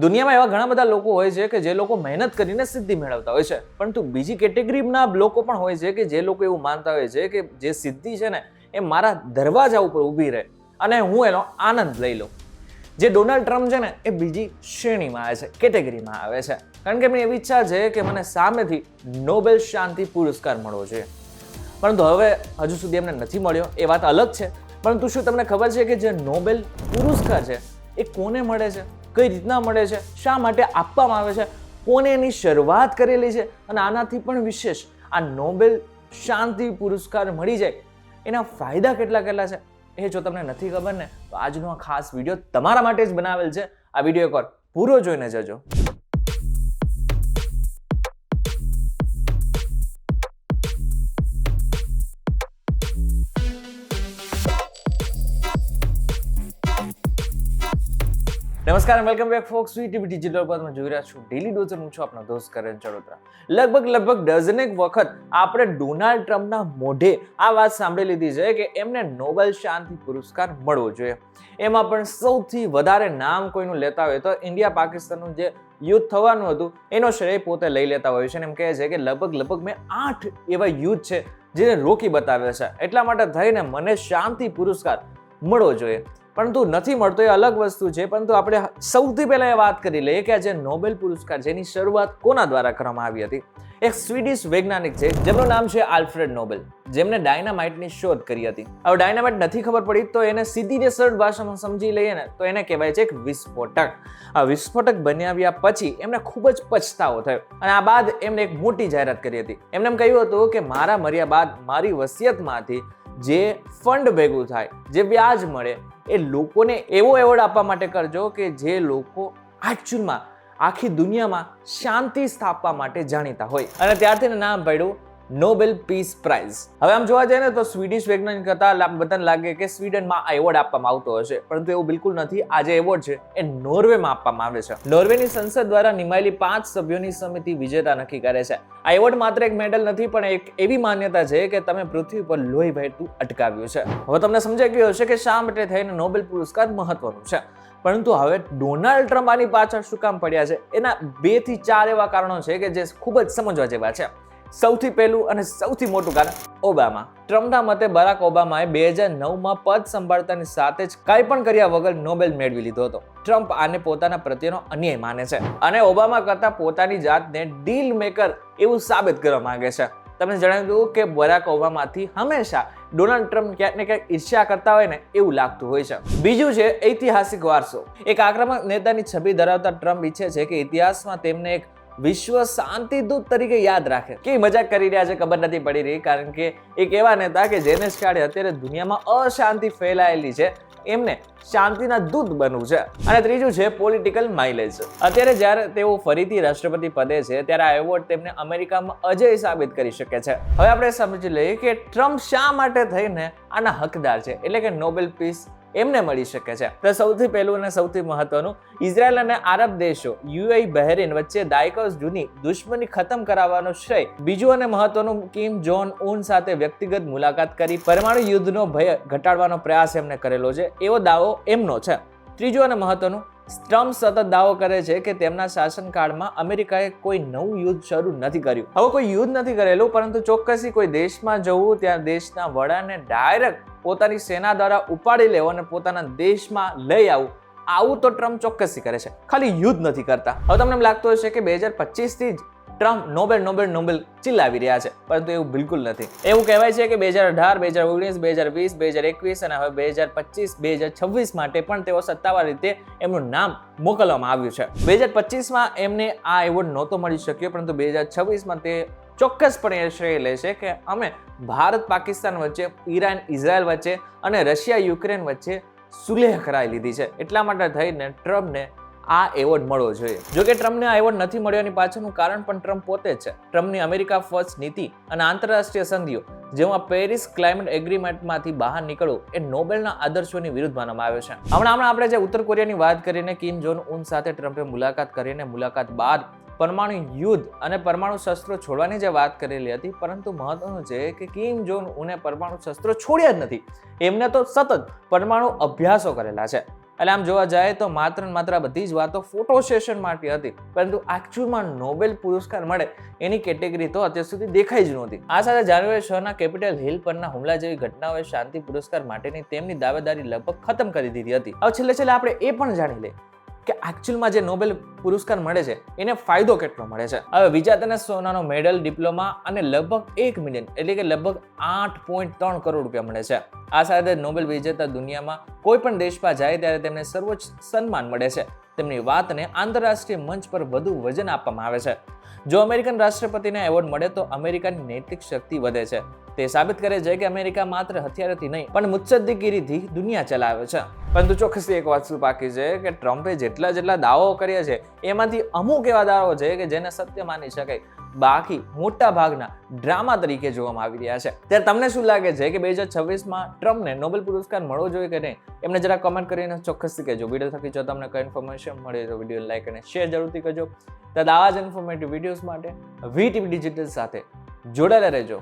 દુનિયામાં એવા ઘણા બધા લોકો હોય છે કે જે લોકો મહેનત કરીને સિદ્ધિ મેળવતા હોય છે, પરંતુ બીજી કેટેગરીના લોકો પણ હોય છે કે જે લોકો એવું માનતા હોય છે કે જે સિદ્ધિ છે ને એ મારા દરવાજા ઉપર ઊભી રહે અને હું એનો આનંદ લઈ લઉં. જે ડોનાલ્ડ ટ્રમ્પ છે ને એ બીજી શ્રેણીમાં આવે છે, કેટેગરીમાં આવે છે, કારણ કે એમની એવી ઈચ્છા છે કે મને સામેથી નોબેલ શાંતિ પુરસ્કાર મળવો જોઈએ. પરંતુ હવે હજુ સુધી એમને નથી મળ્યો, એ વાત અલગ છે. પરંતુ શું તમને ખબર છે કે જે નોબેલ પુરસ્કાર છે એ કોને મળે છે, કઈ રીતના મળે છે, શા માટે આપવામાં આવે છે, કોને એની શરૂઆત કરેલી છે, અને આનાથી પણ વિશેષ આ નોબેલ શાંતિ પુરસ્કાર મળી જાય એના ફાયદા કેટલા કેટલા છે, એ જો તમને નથી ખબર ને તો આજનો આ ખાસ વિડીયો તમારા માટે જ બનાવેલ છે. આ વિડીયો એકવાર પૂરો જોઈને જજો. નમસ્કાર અને welcome back folks VTV digital પર જોઈ રહ્યા છું ડેલી ડોઝર. હું છું આપનો દોસ્ત કરણ ચડોતરા. લગભગ ડઝનેક વખત આપણે ડોનાલ્ડ ટ્રમ્પના મોઢે આ વાત સાંભળી લીધી છે કે એમને નોબેલ શાંતિ પુરસ્કાર મળવો જોઈએ. એમાં પણ સૌથી વધારે નામ કોઈનું લેતા હોય તો ઇન્ડિયા પાકિસ્તાનનું જે યુદ્ધ થવાનું હતું એનો શ્રેય પોતે લઈ લેતા હોય છે. અને એમ કહે છે કે લગભગ મેં 8 એવા યુદ્ધ છે જેને રોકી બતાવ્યા છે, એટલા માટે થઈને મને શાંતિ પુરસ્કાર મળવો જોઈએ. પરંતુ નથી મળતો એ અલગ વસ્તુ છે. પરંતુ આપણે સૌથી પહેલા એ વાત કરી લઈએ કે આ જે નોબેલ પુરસ્કાર છે એની શરૂઆત કોના દ્વારા કરવામાં આવી હતી. એક સ્વીડિશ વૈજ્ઞાનિક છે જેમનું નામ છે આલ્ફ્રેડ નોબેલ, જેમને ડાયનામાઇટની શોધ કરી હતી. હવે ડાયનામાઇટ નથી ખબર પડી તો એને સીધી ને સરળ ભાષામાં સમજી લઈએ ને તો એને કહેવાય છે એક વિસ્ફોટક. આ વિસ્ફોટક બનાવ્યા પછી એમને ખૂબ જ પછતાવો થયો અને આ બાદ એમને એક મોટી જાહેરાત કરી હતી. એમને એમ કહ્યું હતું કે મારા મર્યા બાદ મારી વસિયતમાંથી જે ફંડ ભેગું થાય, જે વ્યાજ મળે, એ લોકોને એવો એવોર્ડ આપવા માટે કરજો કે જે લોકો એકચ્યુઅલમાં આખી દુનિયામાં શાંતિ સ્થાપવા માટે જાણીતા હોય. અને ત્યારથી નામ પડ્યું નોબેલ પીસ પ્રાઇઝ. હવે આમ જોવા જઈએ ને તો સ્વીડિશ વૈજ્ઞાનિક હતા, બધાને લાગે કે સ્વીડનમાં આ એવોર્ડ આપવામાં આવતો હશે, પરંતુ એવું બિલકુલ નથી. આ જે એવોર્ડ છે એ નોર્વેમાં આપવામાં આવે છે. નોર્વેની સંસદ દ્વારા નિમાયેલી 5 સભ્યોની સમિતિ વિજેતા નક્કી કરે છે. આ એવોર્ડ માત્ર એક મેડલ નથી, પણ એક એવી માન્યતા છે કે તમે પૃથ્વી પર લોહી વહેતું અટકાવ્યું છે. હવે તમને સમજાઈ ગયું હશે કે શા માટે થઈને નોબેલ પુરસ્કાર મહત્વનું છે. પરંતુ હવે ડોનાલ્ડ ટ્રમ્પ આની પાછળ શું કામ પડ્યા છે એના 2 થી 4 એવા કારણો છે કે જે ખૂબ જ સમજવા જેવા છે. સૌથી પહેલું અને સૌથી મોટું કારણ ઓબામા. ટ્રમ્પના મતે બરાક ઓબામાએ 2009માં પદ સંભાળતાની સાથે જ કાંઈ પણ કર્યા વગર નોબેલ મેળવી લીધો હતો. ટ્રમ્પ આને પોતાના પ્રત્યેનો અન્યાય માને છે અને ઓબામા કરતા પોતાની જાતને ડીલ મેકર એવું સાબિત કરવા માંગે છે. તમને જણાવી દઉં કે બરાક ઓબામાથી હંમેશા ડોનાલ્ડ ટ્રમ્પ ક્યાંક ને ક્યાંક ઈર્ષ્યા કરતા હોય ને એવું લાગતું હોય છે. બીજું છે ઐતિહાસિક વારસો. એક આક્રમક નેતાની છબી ધરાવતા ટ્રમ્પ ઈચ્છે છે કે ઇતિહાસમાં તેમને એક વિશ્વ શાંતિદૂત તરીકે યાદ રાખે. કેવી મજાક કરી રહ્યા છે ખબર નથી પડી રહી, કારણ કે એક એવા નેતા કે જેને કારણે અત્યારે દુનિયામાં અશાંતિ ફેલાયેલી છે એમને શાંતિના દૂત બનવું છે. અને ત્રીજું છે પોલિટિકલ માઇલેજ. અત્યારે જ્યારે તેઓ ફરીથી રાષ્ટ્રપતિ પદે છે ત્યારે આ એવોર્ડ તેમને અમેરિકામાં અજય સાબિત કરી શકે છે. હવે આપણે સમજી લઈએ કે ટ્રમ્પ શા માટે થઈને આના હકદાર છે, એટલે કે નોબેલ પીસ એમને મળી શકે છે. તો સૌથી પહેલું અને સૌથી મહત્વનું, ઇઝરાયલ અને આરબ દેશો યુએઈ બહેરીન વચ્ચે દાયકાઓ જૂની દુશ્મની ખતમ કરાવવાનો શ્રેય. બીજું અને મહત્વનું, કિમ જોન ઉન સાથે વ્યક્તિગત મુલાકાત કરી પરમાણુ યુદ્ધનો ભય ઘટાડવાનો પ્રયાસ એમને કરેલો છે, એવો દાવો એમનો છે. ત્રીજું અને મહત્વનું, ટ્રમ્પ સતત દાવો કરે છે કે તેમના શાસનકાળમાં અમેરિકાએ કોઈ નવું યુદ્ધ શરૂ નથી કર્યું. હવે કોઈ યુદ્ધ નથી કરેલું, પરંતુ ચોક્કસી કોઈ દેશમાં જવું, ત્યાં દેશના વડાને ડાયરેક્ટ પોતાની સેના દ્વારા ઉપાડી લેવો અને પોતાના દેશમાં લઈ આવું તો ટ્રમ્પ ચોક્કસી કરે છે, ખાલી યુદ્ધ નથી કરતા. હવે તમને એમ લાગતું હશે કે 2025 થી જ ટ્રમ્પ નોબેલ ચિલ્લાવી રહ્યા છે, પરંતુ એવું બિલકુલ નથી. એવું કહેવાય છે કે 2018, 2019, 2020, 2021 અને હવે 2025, 2026 માટે પણ તેઓ સત્તાવાર રીતે એમનું નામ મોકલવામાં આવ્યું છે. 2025માં એમને આ એવોર્ડ નહોતો મળી શક્યો, પરંતુ 2026માં તે ચોક્કસપણે એ શ્રેય લે છે કે અમે ભારત પાકિસ્તાન વચ્ચે, ઈરાન ઇઝરાયલ વચ્ચે અને રશિયા યુક્રેન વચ્ચે સુલેહ કરાવી લીધી છે. એટલા માટે થઈને ટ્રમ્પને આ એવોર્ડ મળવો જોઈએ. જોકે ટ્રમ્પને આ એવોર્ડ નથી મળ્યાની પાછળનું કારણ પણ ટ્રમ્પ પોતે જ છે. ટ્રમ્પની અમેરિકા ફર્સ્ટ નીતિ અને આંતરરાષ્ટ્રીય સંધિઓ, જેમાં પેરિસ ક્લાઇમેટ એગ્રીમેન્ટમાંથી બહાર નીકળવું એ નોબેલના આદર્શોની વિરુદ્ધ માનવામાં આવ્યો છે. હમણાં આપણે જે ઉત્તર કોરિયાની વાત કરીને કિમ જોન ઉન સાથે ટ્રમ્પે મુલાકાત કરીને મુલાકાત બાદ પરમાણુ યુદ્ધ અને પરમાણુ શસ્ત્રો છોડવાની જે વાત કરેલી હતી, પરંતુ મહત્વનું છે કે કિમ જોન ઉને પરમાણુ શસ્ત્રો છોડ્યા જ નથી. એમને તો સતત પરમાણુ અભ્યાસો કરેલા છે. એટલે આમ જોવા જાય તો માત્ર ને માત્ર બધી જ વાતો ફોટો સેશન માટે હતી, પરંતુ એકચ્યુઅલમાં નોબેલ પુરસ્કાર મળે એની કેટેગરી તો અત્યાર સુધી દેખાઈ જ નહોતી. આ સાથે જાન્યુઆરી 6ના કેપિટલ હિલ પરના હુમલા જેવી ઘટનાઓએ શાંતિ પુરસ્કાર માટેની તેમની દાવેદારી લગભગ ખતમ કરી દીધી હતી. હવે છેલ્લે આપણે એ પણ જાણી લઈએ કે એકચ્યુઅલમાં જે નોબેલ પુરસ્કાર મળે છે એને ફાયદો કેટલો મળે છે. હવે વિજેતાને સોનાનો મેડલ, ડિપ્લોમા અને લગભગ 1 મિલિયન એટલે કે લગભગ 8.3 કરોડ રૂપિયા મળે છે. આ સાથે નોબેલ વિજેતા દુનિયામાં કોઈ પણ દેશમાં જાય ત્યારે તેમને સર્વોચ્ચ સન્માન મળે છે. તેમની વાતને આંતરરાષ્ટ્રીય મંચ પર વધુ વજન આપવામાં આવે છે. જો અમેરિકન રાષ્ટ્રપતિને એવોર્ડ મળે તો અમેરિકાની નૈતિક શક્તિ વધે છે. તે સાબિત કરે છે કે અમેરિકા માત્ર હથિયારોથી નહીં પણ મુત્સદ્દીગીરીથી દુનિયા ચલાવે છે. પરંતુ ચોક્કસથી એક વાત બાકી છે કે ટ્રમ્પે જેટલા દાવાઓ કર્યા છે એમાંથી અમુક એવા દાવાઓ છે કે જેને સત્ય માની શકાય, બાકી મોટા ભાગના ડ્રામા તરીકે જોવામાં આવી રહ્યા છે. ત્યારે તમને શું લાગે છે કે 2026માં ટ્રમ્પને નોબેલ પુરસ્કાર મળવો જોઈએ કે નહીં? એમને જરા કમેન્ટ કરીને ચોક્કસથી કહેજો. વિડીયો થકી જો તમને કઈ ઇન્ફોર્મેશન મળે તો વિડીયો લાઈક અને શેર જરૂરથી કરજો. તો આવા જ ઇન્ફોર્મેટિવ વિડીયોઝ માટે વીટીવી ડિજિટલ સાથે જોડાયેલા રહેજો.